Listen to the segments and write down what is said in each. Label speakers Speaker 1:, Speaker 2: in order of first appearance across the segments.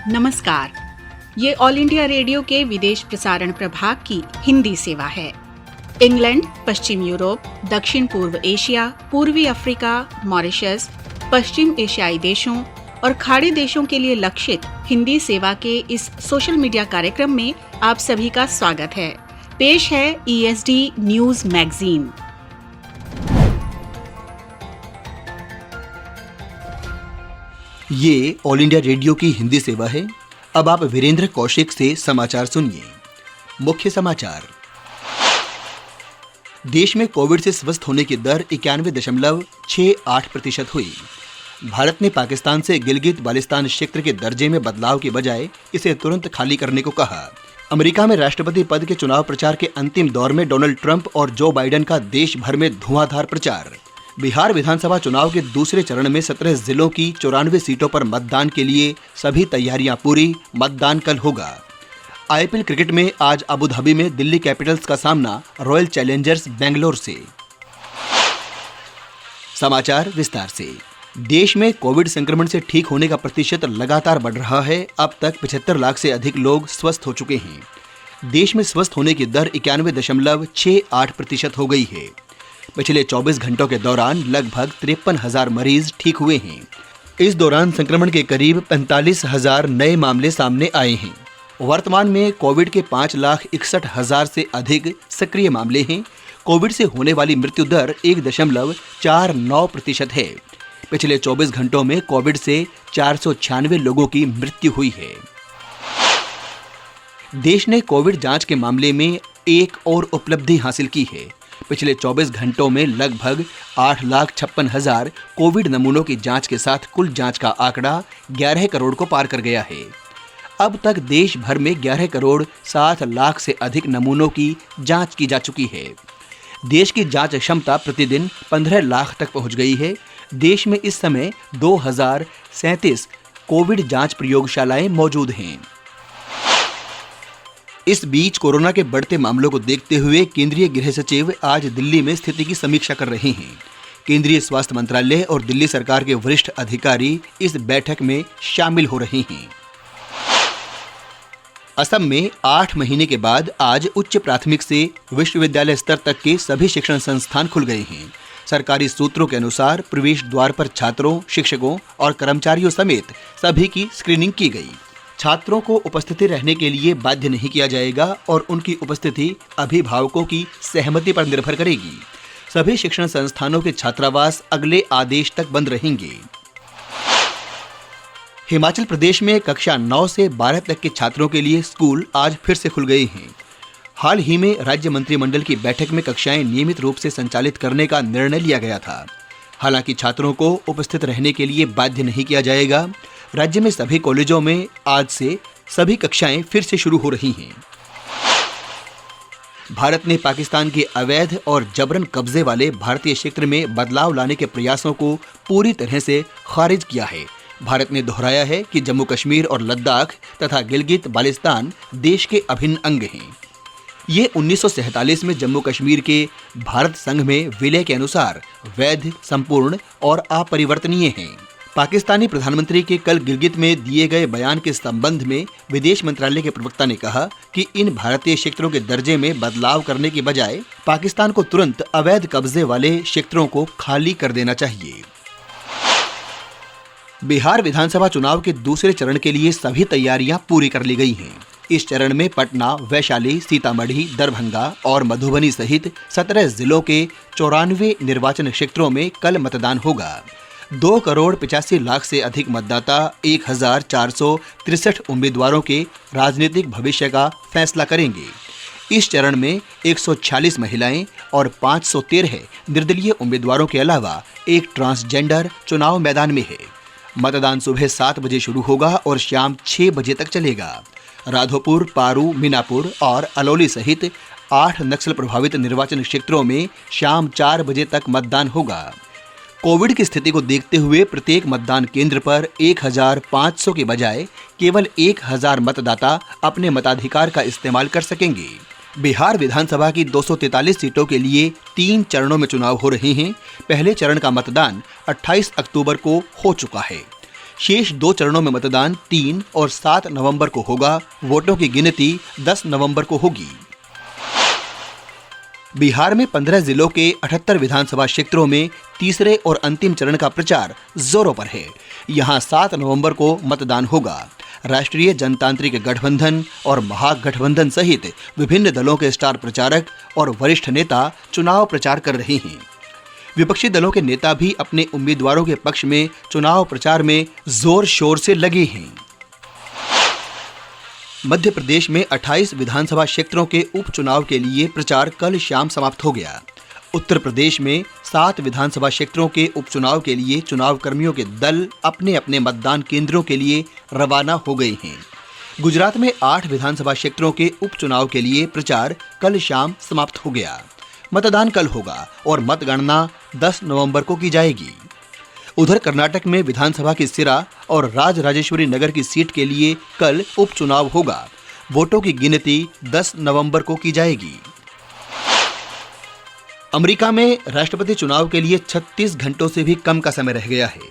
Speaker 1: नमस्कार। ये all India radio के विदेश प्रसारण प्रभाग की हिंदी सेवा है। इंग्लैंड, पश्चिम यूरोप, दक्षिण पूर्व एशिया, पूर्वी अफ्रीका, मॉरिशस, पश्चिम एशियाई देशों और खाड़ी देशों के लिए लक्षित हिंदी सेवा के इस सोशल मीडिया कार्यक्रम में आप सभी का स्वागत है। पेश है ESD न्यूज मैगजीन।
Speaker 2: ये ऑल इंडिया रेडियो की हिंदी सेवा है। अब आप वीरेंद्र कौशिक से समाचार सुनिए। मुख्य समाचार। देश में कोविड से स्वस्थ होने की दर 91.68% हुई। भारत ने पाकिस्तान से गिलगित बाल्टिस्तान क्षेत्र के दर्जे में बदलाव के बजाय इसे तुरंत खाली करने को कहा। अमेरिका में राष्ट्रपति पद के चुनाव प्रचार के अंतिम दौर में डोनाल्ड ट्रंप और जो बाइडेन का देश भर में धुआंधार प्रचार। बिहार विधानसभा चुनाव के दूसरे चरण में 17 जिलों की 94 सीटों पर मतदान के लिए सभी तैयारियां पूरी। मतदान कल होगा। IPL क्रिकेट में आज अबू धाबी में दिल्ली कैपिटल्स का सामना रॉयल चैलेंजर्स बेंगलोर से। समाचार विस्तार से। देश में कोविड संक्रमण से ठीक होने का प्रतिशत लगातार बढ़ रहा है। अब तक 75 लाख से अधिक लोग स्वस्थ हो चुके हैं। देश में स्वस्थ होने की दर 91.68% हो गई है। पिछले 24 घंटों के दौरान लगभग 53,000 मरीज ठीक हुए हैं। इस दौरान संक्रमण के करीब 45,000 नए मामले सामने आए हैं। वर्तमान में कोविड के 5,61,000 से अधिक सक्रिय मामले हैं। कोविड से होने वाली मृत्यु दर 1.49% है। पिछले 24 घंटों में कोविड से 496 लोगों की मृत्यु हुई है। देश ने कोविड जांच के मामले में एक और उपलब्धि हासिल की है। पिछले 24 घंटों में लगभग 8,56,000 कोविड नमूनों की जांच के साथ कुल जांच का आंकड़ा 11 करोड़ को पार कर गया है। अब तक देश भर में 11 करोड़ 7 लाख से अधिक नमूनों की जांच की जा चुकी है। देश की जांच क्षमता प्रतिदिन 15 लाख तक पहुंच गई है। देश में इस समय 2,037 कोविड जांच प्रयोगशालाएं मौजूद हैं। इस बीच कोरोना के बढ़ते मामलों को देखते हुए केंद्रीय गृह सचिव आज दिल्ली में स्थिति की समीक्षा कर रहे हैं। केंद्रीय स्वास्थ्य मंत्रालय और दिल्ली सरकार के वरिष्ठ अधिकारी इस बैठक में शामिल हो रहे हैं। असम में 8 महीने के बाद आज उच्च प्राथमिक से विश्वविद्यालय स्तर तक के सभी शिक्षण संस्थान खुल गए हैं। सरकारी सूत्रों के अनुसार प्रवेश द्वार पर छात्रों, शिक्षकों और कर्मचारियों समेत सभी की स्क्रीनिंग की गई। छात्रों को उपस्थिति रहने के लिए बाध्य नहीं किया जाएगा और उनकी उपस्थिति अभिभावकों की सहमति पर निर्भर करेगी। सभी शिक्षण संस्थानों के छात्रावास अगले आदेश तक बंद रहेंगे। हिमाचल प्रदेश में कक्षा 9 से 12 तक के छात्रों के लिए स्कूल आज फिर से खुल गए हैं। हाल ही में राज्य मंत्रिमंडल की बैठक में कक्षाएं नियमित रूप से संचालित करने का निर्णय लिया गया था। हालांकि छात्रों को उपस्थित रहने के लिए बाध्य नहीं किया जाएगा। राज्य में सभी कॉलेजों में आज से सभी कक्षाएं फिर से शुरू हो रही हैं। भारत ने पाकिस्तान के अवैध और जबरन कब्जे वाले भारतीय क्षेत्र में बदलाव लाने के प्रयासों को पूरी तरह से खारिज किया है। भारत ने दोहराया है कि जम्मू कश्मीर और लद्दाख तथा गिलगित बाल्टिस्तान देश के अभिन्न अंग हैं। ये 1947 में जम्मू कश्मीर के भारत संघ में विलय के अनुसार वैध, संपूर्ण और अपरिवर्तनीय हैं। पाकिस्तानी प्रधानमंत्री के कल गिलगित में दिए गए बयान के संबंध में विदेश मंत्रालय के प्रवक्ता ने कहा कि इन भारतीय क्षेत्रों के दर्जे में बदलाव करने के बजाय पाकिस्तान को तुरंत अवैध कब्जे वाले क्षेत्रों को खाली कर देना चाहिए। बिहार विधानसभा चुनाव के दूसरे चरण के लिए सभी तैयारियां पूरी कर ली गई हैं। इस चरण में पटना, वैशाली, सीतामढ़ी, दरभंगा और मधुबनी सहित 17 जिलों के 94 निर्वाचन क्षेत्रों में कल मतदान होगा। 2 करोड़ 85 लाख से अधिक मतदाता 1,463 उम्मीदवारों के राजनीतिक भविष्य का फैसला करेंगे। इस चरण में 146 महिलाएं और 513 निर्दलीय उम्मीदवारों के अलावा एक ट्रांसजेंडर चुनाव मैदान में है। मतदान सुबह 7 बजे शुरू होगा और शाम 6 बजे तक चलेगा। राधोपुर, पारू, मीनापुर और अलौली सहित 8 नक्सल प्रभावित निर्वाचन क्षेत्रों में शाम 4 बजे तक मतदान होगा। कोविड की स्थिति को देखते हुए प्रत्येक मतदान केंद्र पर 1,500 के बजाय केवल 1,000 मतदाता अपने मताधिकार का इस्तेमाल कर सकेंगे। बिहार विधानसभा की 243 सीटों के लिए 3 चरणों में चुनाव हो रहे हैं। पहले चरण का मतदान 28 अक्टूबर को हो चुका है। शेष 2 चरणों में मतदान 3 और 7 नवंबर को होगा। वोटों की गिनती 10 नवंबर को होगी। बिहार में 15 जिलों के 78 विधानसभा क्षेत्रों में तीसरे और अंतिम चरण का प्रचार जोरों पर है। यहां 7 नवंबर को मतदान होगा। राष्ट्रीय जनतांत्रिक गठबंधन और महागठबंधन सहित विभिन्न दलों के स्टार प्रचारक और वरिष्ठ नेता चुनाव प्रचार कर रहे हैं। विपक्षी दलों के नेता भी अपने उम्मीदवारों के पक्ष में चुनाव प्रचार में जोर शोर से लगे हैं। मध्य प्रदेश में 28 विधानसभा क्षेत्रों के उपचुनाव के लिए प्रचार कल शाम समाप्त हो गया। उत्तर प्रदेश में 7 विधानसभा क्षेत्रों के उपचुनाव के लिए चुनाव कर्मियों के दल अपने अपने मतदान केंद्रों के लिए रवाना हो गए हैं। गुजरात में 8 विधानसभा क्षेत्रों के उपचुनाव के लिए प्रचार कल शाम समाप्त हो गया। मतदान कल होगा और मतगणना 10 नवंबर को की जाएगी। उधर कर्नाटक में विधानसभा की सिरा और राजराजेश्वरी नगर की सीट के लिए कल उपचुनाव होगा। वोटों की गिनती 10 नवंबर को की जाएगी। अमेरिका में राष्ट्रपति चुनाव के लिए 36 घंटों से भी कम का समय रह गया है।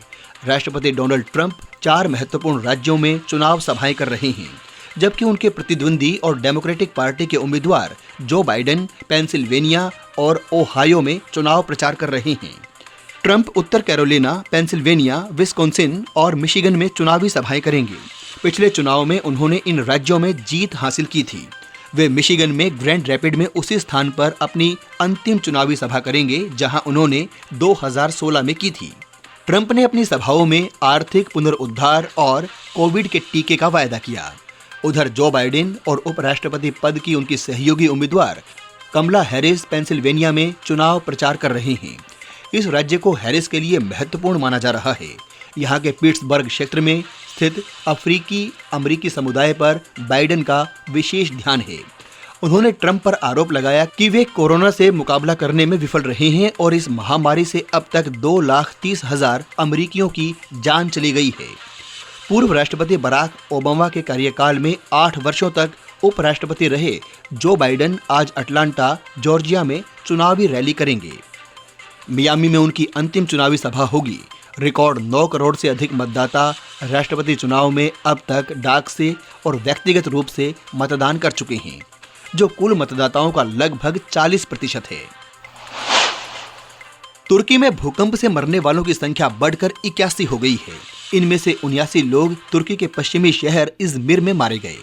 Speaker 2: राष्ट्रपति डोनाल्ड ट्रंप 4 महत्वपूर्ण राज्यों में चुनाव सभाएं कर रहे हैं, जबकि उनके प्रतिद्वंदी और डेमोक्रेटिक पार्टी के उम्मीदवार जो बाइडेन पेंसिल्वेनिया और ओहायो में चुनाव प्रचार कर रहे हैं। ट्रंप उत्तर कैरोलिना, पेंसिल्वेनिया, विस्कॉन्सिन और मिशिगन में चुनावी सभाएं करेंगे। पिछले चुनाव में उन्होंने इन राज्यों में जीत हासिल की थी। वे मिशिगन में ग्रैंड रैपिड में उसी स्थान पर अपनी अंतिम चुनावी सभा करेंगे जहां उन्होंने 2016 में की थी। ट्रंप ने अपनी सभाओं में आर्थिक पुनरुद्धार और कोविड के टीके का वायदा किया। उधर जो बाइडेन और उपराष्ट्रपति पद की उनकी सहयोगी उम्मीदवार कमला हैरिस पेंसिल्वेनिया में चुनाव प्रचार कर रहे हैं। इस राज्य को हैरिस के लिए महत्वपूर्ण माना जा रहा है। यहाँ के पिट्सबर्ग क्षेत्र में स्थित अफ्रीकी अमेरिकी समुदाय पर बाइडेन का विशेष ध्यान है। उन्होंने ट्रंप पर आरोप लगाया कि वे कोरोना से मुकाबला करने में विफल रहे हैं और इस महामारी से अब तक 2,30,000 अमेरिकियों की जान चली गई है। पूर्व राष्ट्रपति बराक ओबामा के कार्यकाल में 8 वर्षों तक उपराष्ट्रपति रहे जो बाइडेन आज अटलांटा, जॉर्जिया में चुनावी रैली करेंगे। मियामी में उनकी अंतिम चुनावी सभा होगी। रिकॉर्ड 9 करोड़ से अधिक मतदाता राष्ट्रपति चुनाव में अब तक डाक से और व्यक्तिगत रूप से मतदान कर चुके हैं, जो कुल मतदाताओं का लगभग 40% है। तुर्की में भूकंप से मरने वालों की संख्या बढ़कर 81 हो गई है। इनमें से 79 लोग तुर्की के पश्चिमी शहर इज़मिर में मारे गए।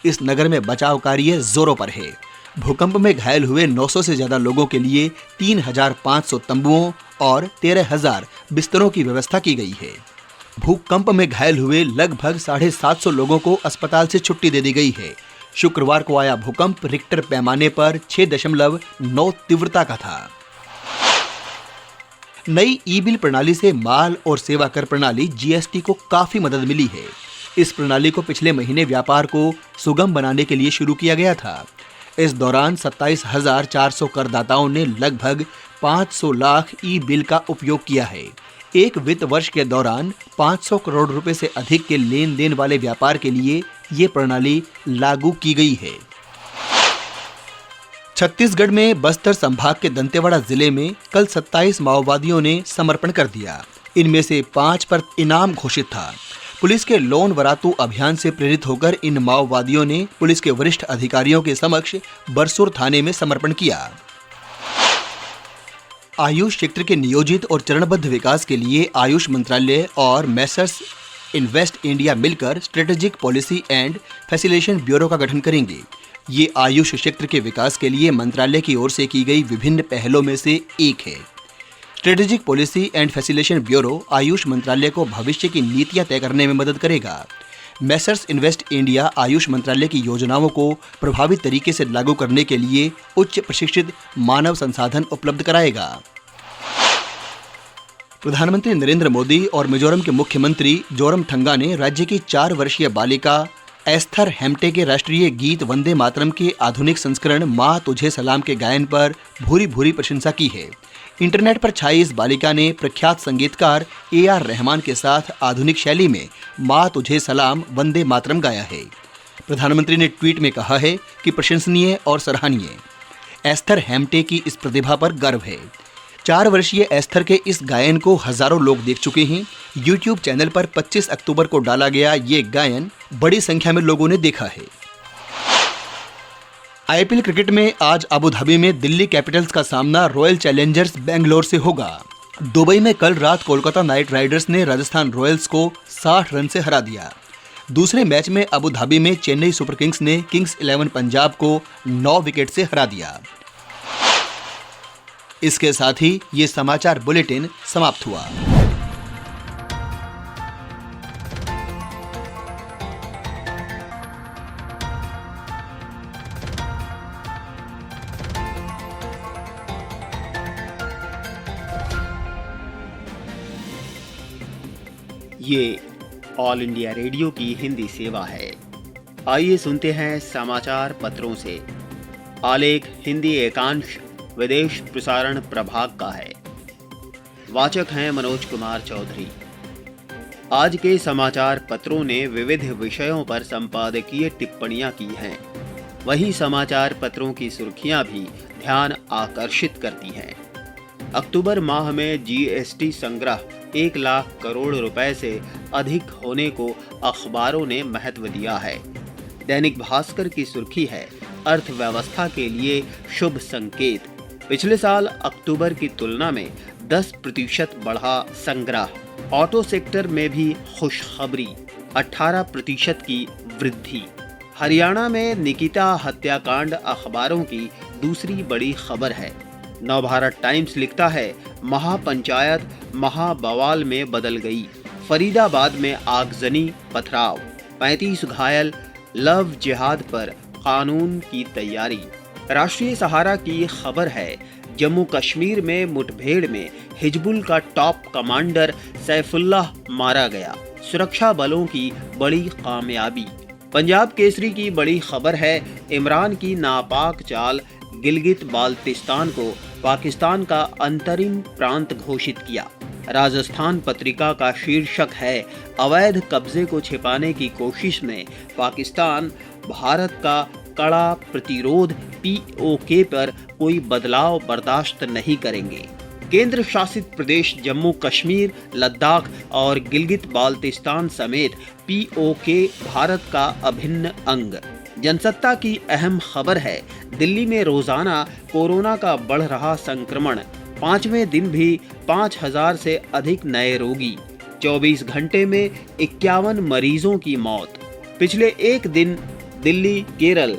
Speaker 2: इस नगर में बचाव कार्य जोरों पर है। भूकंप में घायल हुए 900 से ज्यादा लोगों के लिए 3,500 तंबुओं और 13,000 बिस्तरों की व्यवस्था की गई है। भूकंप में घायल हुए लगभग 750 लोगों को अस्पताल से छुट्टी दे दी गई है। शुक्रवार को आया भूकंप रिक्टर पैमाने पर 6.9 तीव्रता का था। नई ई बिल प्रणाली से माल और सेवा कर प्रणाली जीएसटी को काफी मदद मिली है। इस प्रणाली को पिछले महीने व्यापार को सुगम बनाने के लिए शुरू किया गया था। इस दौरान 27,400 करदाताओं ने लगभग 500 लाख ई बिल का उपयोग किया है। एक वित्त वर्ष के दौरान 500 करोड़ रुपए से अधिक के लेन देन वाले व्यापार के लिए ये प्रणाली लागू की गई है। छत्तीसगढ़ में बस्तर संभाग के दंतेवाड़ा जिले में कल 27 माओवादियों ने समर्पण कर दिया। इनमें से 5 पर इनाम घोषित था। पुलिस के लोन वरातू अभियान से प्रेरित होकर इन माओवादियों ने पुलिस के वरिष्ठ अधिकारियों के समक्ष बरसूर थाने में समर्पण किया। आयुष क्षेत्र के नियोजित और चरणबद्ध विकास के लिए आयुष मंत्रालय और मेसर्स इन्वेस्ट इंडिया मिलकर strategic policy and facilitation bureau का गठन करेंगे। ये आयुष क्षेत्र के विकास के लिए मंत्रालय की ओर से की गई विभिन्न पहलों में से एक है। Strategic policy and facilitation bureau Ayush मंत्रालय को भविष्य की नीतियां तय करने में मदद करेगा। मेसर्स इन्वेस्ट इंडिया आयुष मंत्रालय की योजनाओं को प्रभावी तरीके से लागू करने के लिए उच्च प्रशिक्षित मानव संसाधन उपलब्ध कराएगा। प्रधानमंत्री नरेंद्र मोदी और मिजोरम के मुख्यमंत्री जोरमथंगा ने राज्य की 4 वर्षीय बालिका एस्थर हेम्टे के राष्ट्रीय गीत वंदे मातरम के आधुनिक संस्करण माँ तुझे सलाम के गायन पर भूरी भूरी प्रशंसा की है। इंटरनेट पर छाई इस बालिका ने प्रख्यात संगीतकार AR रहमान के साथ आधुनिक शैली में माँ तुझे सलाम वंदे मातरम गाया है। प्रधानमंत्री ने ट्वीट में कहा है कि प्रशंसनीय और सराहनीय। एस्थर हेम्टे की इस प्रतिभा पर गर्व है। 4 वर्षीय एस्थर के इस गायन को हजारों लोग देख चुके हैं। YouTube चैनल पर 25 अक्टूबर को डाला गया ये गायन बड़ी संख्या में लोगों ने देखा है। IPL क्रिकेट में आज अबू धाबी में दिल्ली कैपिटल्स का सामना रॉयल चैलेंजर्स बेंगलोर से होगा। दुबई में कल रात कोलकाता नाइट राइडर्स ने राजस्थान रॉयल्स को 60 रन से हरा दिया। दूसरे मैच में अबू धाबी में चेन्नई सुपर किंग्स ने किंग्स 11 पंजाब को 9 विकेट से हरा दिया। इसके साथ ही ये समाचार बुलेटिन समाप्त हुआ।
Speaker 3: ये ऑल इंडिया रेडियो की हिंदी सेवा है। आइए सुनते हैं समाचार पत्रों से। आलेख हिंदी एकांश विदेश प्रसारण प्रभाग का है। वाचक हैं मनोज कुमार चौधरी। आज के समाचार पत्रों ने विविध विषयों पर संपादकीय टिप्पणियां की हैं। वहीं समाचार पत्रों की सुर्खियां भी ध्यान आकर्षित करती हैं। अक्टूबर माह में जीएसटी संग्रह 1 लाख करोड़ रुपए से अधिक होने को अखबारों ने महत्व दिया है। दैनिक भास्कर की सुर्खी है, अर्थव्यवस्था के लिए शुभ संकेत। पिछले साल अक्टूबर की तुलना में 10% बढ़ा संग्रह। ऑटो सेक्टर में भी खुशखबरी, 18% की वृद्धि। हरियाणा में निकिता हत्याकांड अखबारों की दूसरी बड़ी खबर है। नवभारत टाइम्स लिखता है, महापंचायत महाबवाल में बदल गई। फरीदाबाद में आगजनी पथराव, 35 घायल। लव जिहाद पर कानून की तैयारी। राष्ट्रीय सहारा की खबर है, जम्मू कश्मीर में मुठभेड़ में हिजबुल का टॉप कमांडर सैफुल्लाह मारा गया। सुरक्षा बलों की बड़ी कामयाबी। पंजाब केसरी की बड़ी खबर है, इमरान की नापाक चाल, गिलगित बाल्तिस्तान को पाकिस्तान का अंतरिम प्रांत घोषित किया। राजस्थान पत्रिका का शीर्षक है, अवैध कब्जे को छिपाने की कोशिश में पाकिस्तान, भारत का कड़ा प्रतिरोध, पीओके पर कोई बदलाव बर्दाश्त नहीं करेंगे। केंद्र शासित प्रदेश जम्मू कश्मीर, लद्दाख और गिलगित बाल्तिस्तान समेत पीओके भारत का अभिन्न अंग। जनसत्ता की अहम खबर है, दिल्ली में रोजाना कोरोना का बढ़ रहा संक्रमण। 5वें दिन भी 5000 से अधिक नए रोगी। 24 घंटे में 51 मरीजों की मौत। पिछले एक दिन दिल्ली, केरल,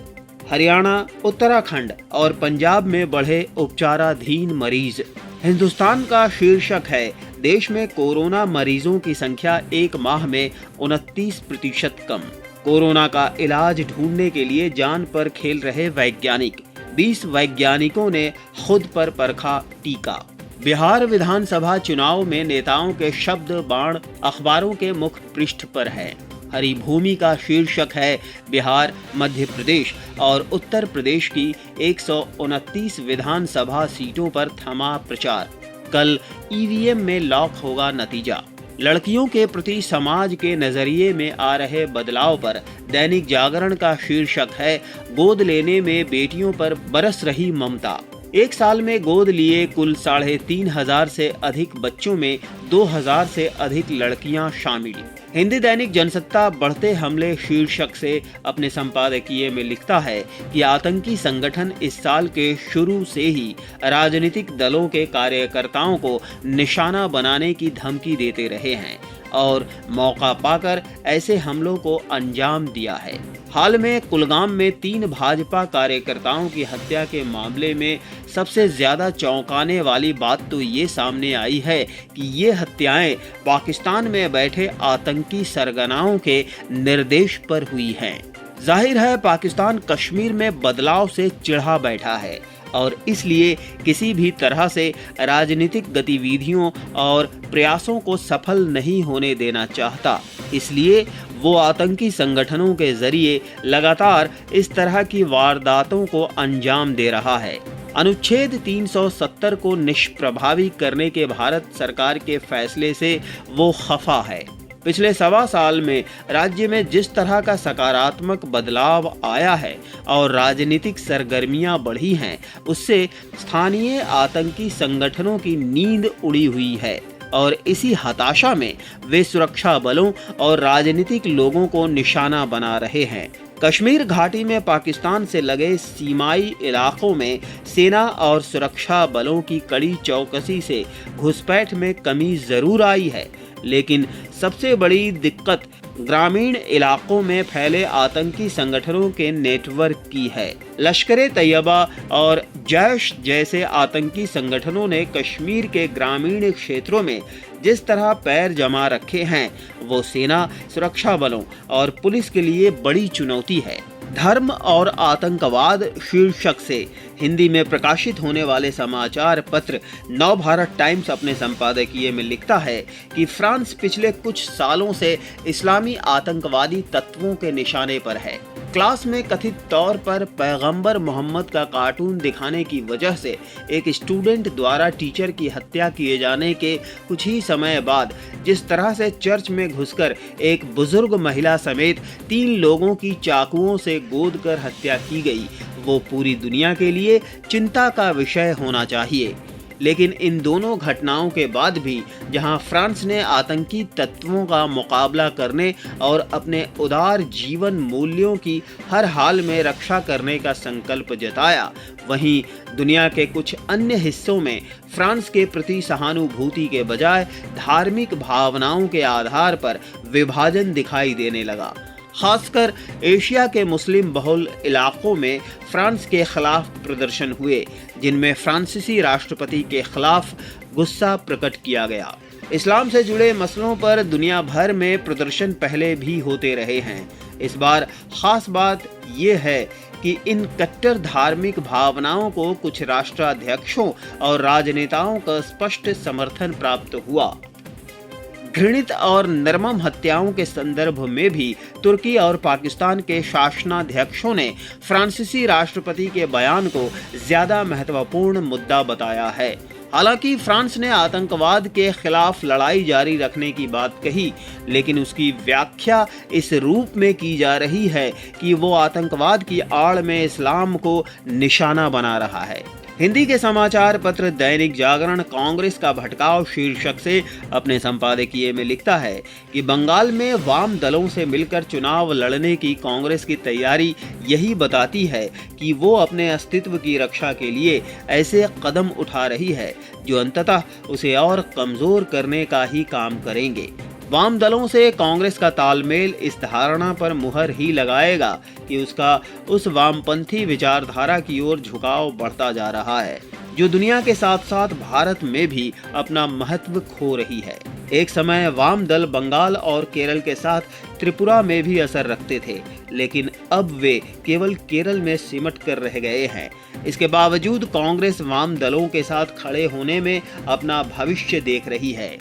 Speaker 3: हरियाणा, उत्तराखंड और पंजाब में बढ़े उपचाराधीन मरीज। हिंदुस्तान का शीर्षक है, देश में कोरोना मरीजों की संख्या एक माह में 29% कम। कोरोना का इलाज ढूंढने के लिए जान पर खेल रहे वैज्ञानिक। 20 वैज्ञानिकों ने खुद पर परखा टीका। बिहार विधानसभा चुनाव में नेताओं के शब्द बाण अखबारों के मुख्य पृष्ठ पर है। हरी भूमि का शीर्षक है, बिहार, मध्य प्रदेश और उत्तर प्रदेश की 129 विधानसभा सीटों पर थमा प्रचार। कल ईवीएम में लॉक होगा नतीजा। लड़कियों के प्रति समाज के नजरिए में आ रहे बदलाव पर दैनिक जागरण का शीर्षक है, गोद लेने में बेटियों पर बरस रही ममता। एक साल में गोद लिए कुल 3500 से अधिक बच्चों में 2000 से अधिक लड़कियां शामिल। हिंदी दैनिक जनसत्ता बढ़ते हमले शीर्षक से अपने संपादकीय में लिखता है कि आतंकी संगठन इस साल के शुरू से ही राजनीतिक दलों के कार्यकर्ताओं को निशाना बनाने की धमकी देते रहे हैं और मौका पाकर ऐसे हमलों को अंजाम दिया है। हाल में कुलगाम में 3 भाजपा कार्यकर्ताओं की हत्या के मामले में सबसे ज्यादा चौंकाने वाली बात तो ये सामने आई है कि ये हत्याएं पाकिस्तान में बैठे आतंकी सरगनाओं के निर्देश पर हुई हैं। जाहिर है पाकिस्तान कश्मीर में बदलाव से चिढ़ा बैठा है और इसलिए किसी भी तरह से राजनीतिक गतिविधियों और प्रयासों को सफल नहीं होने देना चाहता। इसलिए वो आतंकी संगठनों के जरिए लगातार इस तरह की वारदातों को अंजाम दे रहा है। अनुच्छेद 370 को निष्प्रभावी करने के भारत सरकार के फैसले से वो खफा है। पिछले सवा साल में राज्य में जिस तरह का सकारात्मक बदलाव आया है और राजनीतिक सरगर्मियां बढ़ी हैं, उससे स्थानीय आतंकी संगठनों की नींद उड़ी हुई है और इसी हताशा में वे सुरक्षा बलों और राजनीतिक लोगों को निशाना बना रहे हैं। कश्मीर घाटी में पाकिस्तान से लगे सीमाई इलाकों में सेना और सुरक्षा बलों की कड़ी चौकसी से घुसपैठ में कमी जरूर आई है, लेकिन सबसे बड़ी दिक्कत ग्रामीण इलाकों में फैले आतंकी संगठनों के नेटवर्क की है। लश्कर-ए-तैयबा और जैश जैसे आतंकी संगठनों ने कश्मीर के ग्रामीण क्षेत्रों में जिस तरह पैर जमा रखे हैं, वो सेना, सुरक्षा बलों और पुलिस के लिए बड़ी चुनौती है। धर्म और आतंकवाद शीर्षक से हिंदी में प्रकाशित होने वाले समाचार पत्र नवभारत टाइम्स अपने संपादकीय में लिखता है कि फ्रांस पिछले कुछ सालों से इस्लामी आतंकवादी तत्वों के निशाने पर है। क्लास में कथित तौर पर पैगंबर मोहम्मद का कार्टून दिखाने की वजह से एक स्टूडेंट द्वारा टीचर की हत्या किए जाने के कुछ ही समय बाद जिस तरह से चर्च में घुसकर एक बुजुर्ग महिला समेत 3 लोगों की चाकुओं से गोद कर हत्या की गई, वो पूरी दुनिया के लिए चिंता का विषय होना चाहिए। लेकिन इन दोनों घटनाओं के बाद भी जहां फ्रांस ने आतंकी तत्वों का मुकाबला करने और अपने उदार जीवन मूल्यों की हर हाल में रक्षा करने का संकल्प जताया, वहीं दुनिया के कुछ अन्य हिस्सों में फ्रांस के प्रति सहानुभूति के बजाय धार्मिक भावनाओं के आधार पर विभाजन दिखाई देने लगा। खासकर एशिया के मुस्लिम बहुल इलाकों में फ्रांस के खिलाफ प्रदर्शन हुए, जिनमें फ्रांसीसी राष्ट्रपति के खिलाफ गुस्सा प्रकट किया गया। इस्लाम से जुड़े मसलों पर दुनिया भर में प्रदर्शन पहले भी होते रहे हैं। इस बार खास बात यह है कि इन कट्टर धार्मिक भावनाओं को कुछ राष्ट्राध्यक्षों और राजनेताओं का स्पष्ट समर्थन प्राप्त हुआ। घृणित और निर्मम हत्याओं के संदर्भ में भी तुर्की और पाकिस्तान के शासनाध्यक्षों ने फ्रांसीसी राष्ट्रपति के बयान को ज्यादा महत्वपूर्ण मुद्दा बताया है। हालांकि फ्रांस ने आतंकवाद के खिलाफ लड़ाई जारी रखने की बात कही, लेकिन उसकी व्याख्या इस रूप में की जा रही है कि वो आतंकवाद की आड़ में इस्लाम को निशाना बना रहा है। हिंदी के समाचार पत्र दैनिक जागरण कांग्रेस का भटकाव शीर्षक से अपने संपादकीय में लिखता है कि बंगाल में वाम दलों से मिलकर चुनाव लड़ने की कांग्रेस की तैयारी यही बताती है कि वो अपने अस्तित्व की रक्षा के लिए ऐसे कदम उठा रही है जो अंततः उसे और कमजोर करने का ही काम करेंगे। वाम दलों से कांग्रेस का तालमेल इस धारणा पर मुहर ही लगाएगा कि उसका उस वामपंथी विचारधारा की ओर झुकाव बढ़ता जा रहा है जो दुनिया के साथ साथ भारत में भी अपना महत्व खो रही है। एक समय वाम दल बंगाल और केरल के साथ त्रिपुरा में भी असर रखते थे, लेकिन अब वे केवल केरल में सिमट कर रह गए हैं। इसके बावजूद कांग्रेस वाम दलों के साथ खड़े होने में अपना भविष्य देख रही है।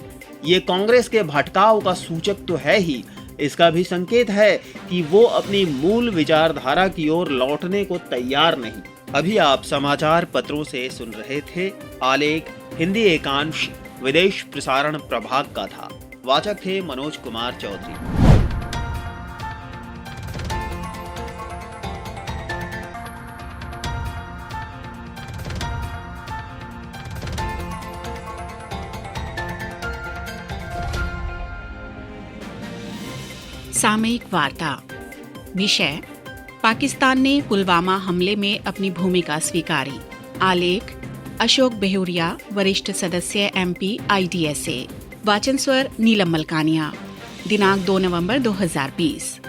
Speaker 3: ये कांग्रेस के भटकाव का सूचक तो है ही, इसका भी संकेत है कि वो अपनी मूल विचारधारा की ओर लौटने को तैयार नहीं। अभी आप समाचार पत्रों से सुन रहे थे आलेख हिंदी एकांश विदेश प्रसारण प्रभाग का था। वाचक थे मनोज कुमार चौधरी।
Speaker 1: सामयिक वार्ता। विषय: पाकिस्तान ने पुलवामा हमले में अपनी भूमिका स्वीकारी। आलेख: अशोक बेहुरिया, वरिष्ठ सदस्य MP IDSA। वाचन स्वर: नीलम मलकानिया। दिनांक 2 नवंबर 2020।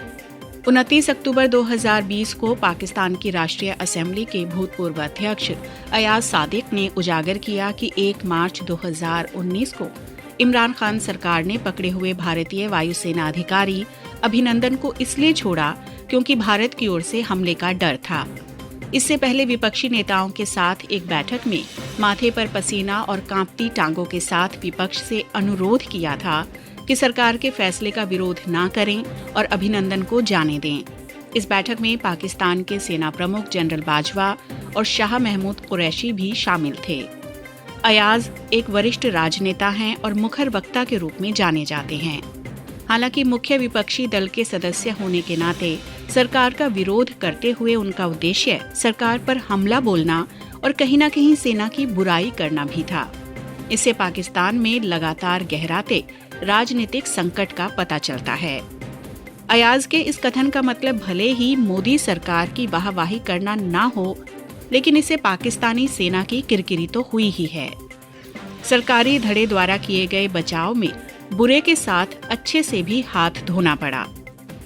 Speaker 1: 29 अक्टूबर 2020 को पाकिस्तान की राष्ट्रीय असेंबली के भूतपूर्व अध्यक्ष अयाज सादिक ने उजागर किया कि 1 मार्च 2019 को इमरान खान सरकार ने पकड़े हुए भारतीय वायुसेना अधिकारी अभिनंदन को इसलिए छोड़ा क्योंकि भारत की ओर से हमले का डर था। इससे पहले विपक्षी नेताओं के साथ एक बैठक में माथे पर पसीना और कांपती टांगों के साथ विपक्ष से अनुरोध किया था कि सरकार के फैसले का विरोध न करें और अभिनंदन को जाने दें। इस बैठक में पाकिस्तान के सेना प्रमुख जनरल बाजवा और शाह महमूद कुरैशी भी शामिल थे। अयाज एक वरिष्ठ राजनेता हैं और मुखर वक्ता के रूप में जाने जाते हैं। हालांकि मुख्य विपक्षी दल के सदस्य होने के नाते सरकार का विरोध करते हुए उनका उद्देश्य सरकार पर हमला बोलना और कहीं न कहीं सेना की बुराई करना भी था। इससे पाकिस्तान में लगातार गहराते राजनीतिक संकट का पता चलता है। अयाज के इस कथन का मतलब भले ही मोदी सरकार की वाहवाही करना ना हो, लेकिन इससे पाकिस्तानी सेना की किरकिरी तो हुई ही है। सरकारी धड़े द्वारा किए गए बचाव में बुरे के साथ अच्छे से भी हाथ धोना पड़ा।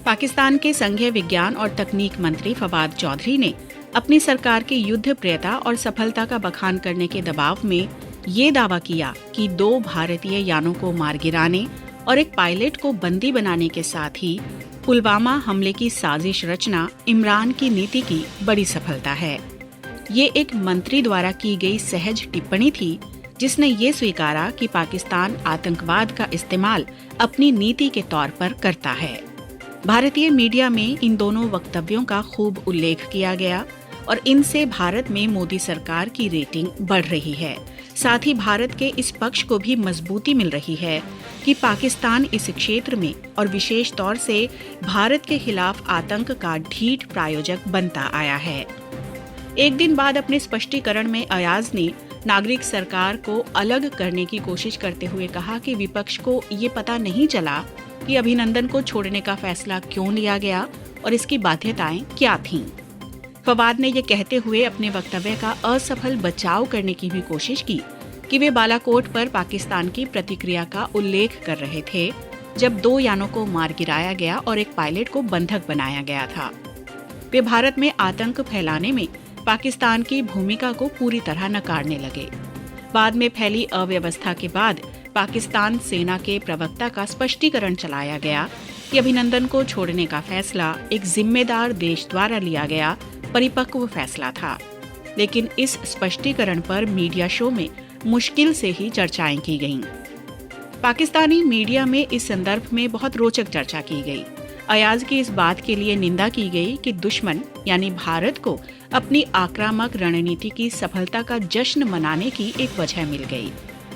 Speaker 1: पाकिस्तान के संघीय विज्ञान और तकनीक मंत्री फवाद चौधरी ने अपनी सरकार की युद्ध प्रियता और सफलता का बखान करने के दबाव में ये दावा किया कि 2 भारतीय यानों को मार गिराने और एक पायलट को बंदी बनाने के साथ ही पुलवामा हमले की साजिश रचना इमरान की नीति की बड़ी सफलता है। ये एक मंत्री द्वारा की गई सहज टिप्पणी थी, जिसने ये स्वीकारा कि पाकिस्तान आतंकवाद का इस्तेमाल अपनी नीति के तौर पर करता है। भारतीय मीडिया में इन दोनों वक्तव्यों का खूब उल्लेख किया गया और इनसे भारत में मोदी सरकार की रेटिंग बढ़ रही है। साथ ही भारत के इस पक्ष को भी मजबूती मिल रही है कि पाकिस्तान इस क्षेत्र में और विशेष तौर से भारत के खिलाफ आतंक का ढीठ प्रायोजक बनता आया है। एक दिन बाद अपने स्पष्टीकरण में अयाज ने नागरिक सरकार को अलग करने की कोशिश करते हुए कहा कि विपक्ष को ये पता नहीं चला कि अभिनंदन को छोड़ने का फैसला क्यों लिया गया और इसकी बाध्यताएं क्या थीं। फवाद ने ये कहते हुए अपने वक्तव्य का असफल बचाव करने की भी कोशिश की कि वे बालाकोट पर पाकिस्तान की प्रतिक्रिया का उल्लेख कर रहे थे, जब 2 यानों को मार गिराया गया और एक पायलट को बंधक बनाया गया था। वे भारत में आतंक फैलाने में पाकिस्तान की भूमिका को पूरी तरह नकारने लगे। बाद में फैली अव्यवस्था के बाद पाकिस्तान सेना के प्रवक्ता का स्पष्टीकरण चलाया गया कि अभिनंदन को छोड़ने का फैसला एक जिम्मेदार देश द्वारा लिया गया परिपक्व फैसला था। लेकिन इस स्पष्टीकरण पर मीडिया शो में मुश्किल से ही चर्चाएं की गईं। पाकिस्तानी मीडिया में इस संदर्भ में बहुत रोचक चर्चा की गई। अयाज की इस बात के लिए निंदा की गई कि दुश्मन यानी भारत को अपनी आक्रामक रणनीति की सफलता का जश्न मनाने की एक वजह मिल गई।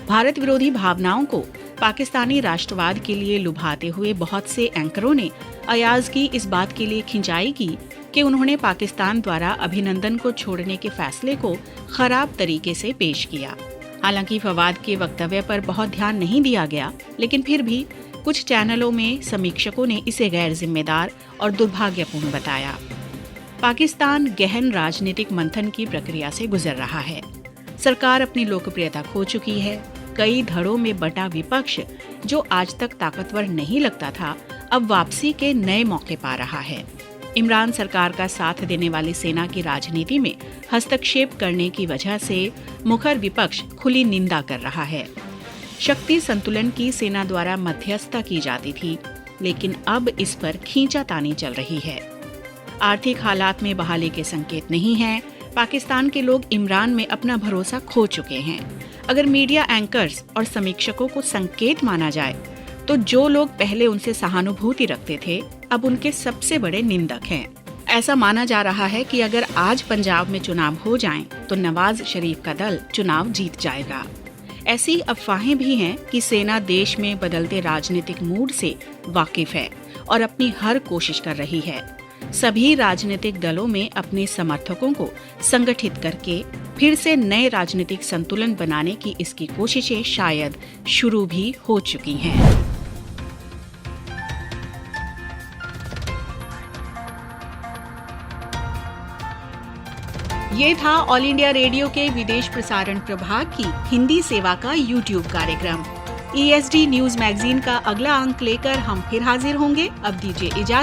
Speaker 1: भारत विरोधी भावनाओं को पाकिस्तानी राष्ट्रवाद के लिए लुभाते हुए बहुत से एंकरों ने अयाज की इस बात के लिए खिंचाई की कि उन्होंने पाकिस्तान द्वारा अभिनंदन को छोड़ने के फैसले को खराब तरीके से पेश किया। हालांकि फवाद के वक्तव्य पर बहुत ध्यान नहीं दिया गया, लेकिन फिर भी कुछ चैनलों में समीक्षकों ने इसे गैर जिम्मेदार और दुर्भाग्यपूर्ण बताया। पाकिस्तान गहन राजनीतिक मंथन की प्रक्रिया से गुजर रहा है। सरकार अपनी लोकप्रियता खो चुकी है। कई धड़ों में बटा विपक्ष, जो आज तक ताकतवर नहीं लगता था, अब वापसी के नए मौके पा रहा है। इमरान सरकार का साथ देने वाली सेना की राजनीति में हस्तक्षेप करने की वजह से मुखर विपक्ष खुली निंदा कर रहा है। शक्ति संतुलन की सेना द्वारा मध्यस्थता की जाती थी, लेकिन अब इस पर खींचातानी चल रही है। आर्थिक हालात में बहाली के संकेत नहीं हैं। पाकिस्तान के लोग इमरान में अपना भरोसा खो चुके हैं। अगर मीडिया एंकर्स और समीक्षकों को संकेत माना जाए, तो जो लोग पहले उनसे सहानुभूति रखते थे, अब उनके सबसे बड़े निंदक हैं। ऐसा माना जा रहा है कि अगर आज पंजाब में चुनाव हो जाएं, तो नवाज शरीफ का दल चुनाव जीत जाएगा। ऐसी अफवाहें भी हैं कि सेना देश में बदलते राजनीतिक मूड से वाकिफ है और अपनी हर कोशिश कर रही है। सभी राजनीतिक दलों में अपने समर्थकों को संगठित करके फिर से नए राजनीतिक संतुलन बनाने की इसकी कोशिशें शायद शुरू भी हो चुकी हैं। ये था ऑल इंडिया रेडियो के विदेश प्रसारण प्रभाग की हिंदी सेवा का YouTube कार्यक्रम। ESD न्यूज मैगजीन का अगला अंक लेकर हम फिर हाजिर होंगे। अब दीजिए इजाजत।